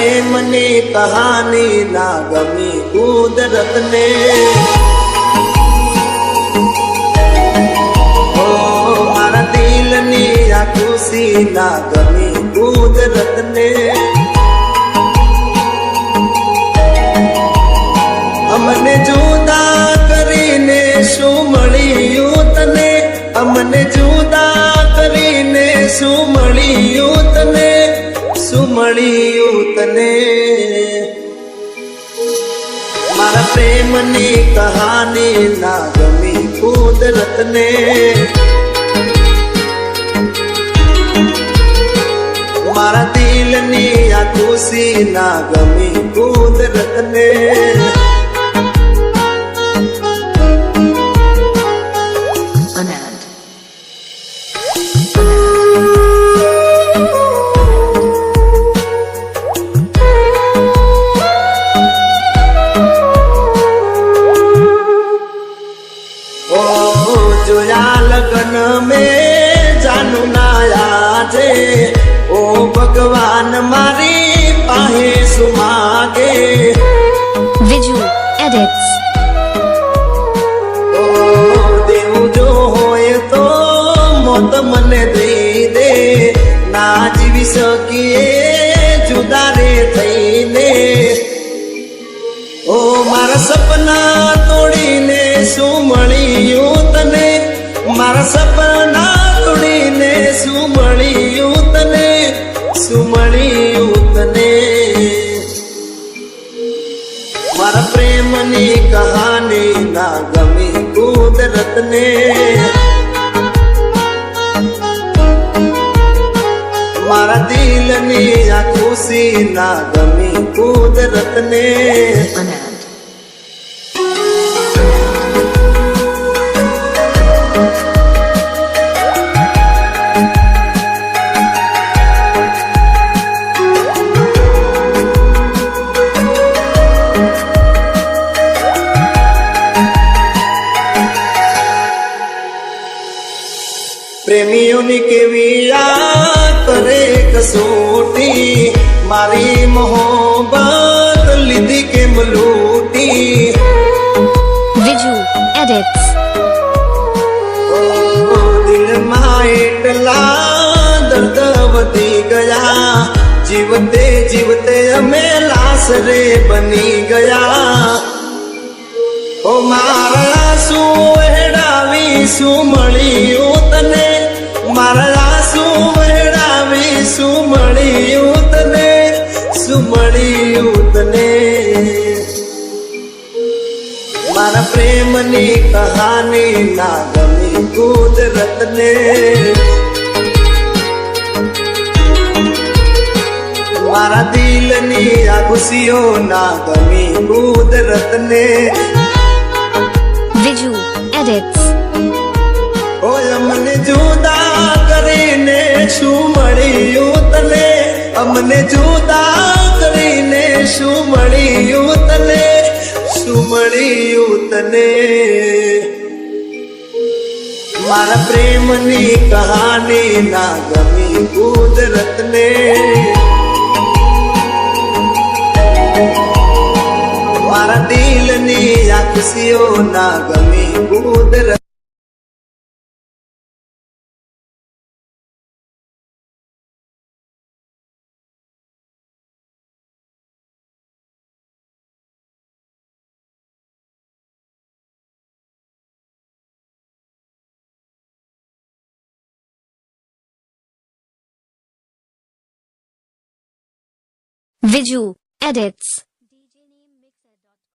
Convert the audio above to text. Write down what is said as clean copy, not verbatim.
પ્રેમની કહાની ના ગમી કુદરતને. ઓ મારા દિલની આ ખુશી ના ગમી કુદરતને. અમને જુદા કરીને શું મળ્યું તને? અમને જુદા કરીને શું મળ્યું તને? શું મળ્યું તને? મારા પ્રેમની કહાની ના ગમી કુદરતને. મારા દિલની આ ખુશી ના ગમી કુદરતને. જોયા લગન में जानू ના આજે. ઓ ભગવાન મારી પાહે સુમાગે. Viju edits. ઓ દેવું જો હોય તો મોત મને દઈ દે. ના જીવી શકીએ જુદા રે થઈને. ઓ મારા સપના તોડીને શું મળ્યું તને? મારા સપના તોડીને શું મળ્યું તને? શું મળ્યું તને? મારા પ્રેમની કહાની ના ગમી કુદરતને. મારા દિલની આ ખુશી ના ગમી કુદરતને. પ્રેમીઓની કેવી યાદ કરે કસોટી. મારી મોહબ્બત લીધી કેમ લૂટી. Viju edits. દિલમાં એટલા દર્દ વધી ગયા. જીવતે જીવતે અમે લાશ રે બની ગયા. ઓ મારા શું વહેડાવી શું મળ્યું તને? મારા શું વહેડાવી શું મળ્યું તને? શું મળ્યું તને? મારા પ્રેમની કહાની ના ગમી કુદરતને. મારા દિલની આ ખુશીઓ ના ગમી કુદરતને. Viju edits. ઓય અમને જુદા કરીને શું મળ્યું તને? અમને જુદા કરીને શું મળ્યું તને? શું મળ્યું તને? મારા પ્રેમની કહાની ના ગમી કુદરતને. મારા દિલની આ ખુશીઓ ના ગમી કુદરત. Viju edits.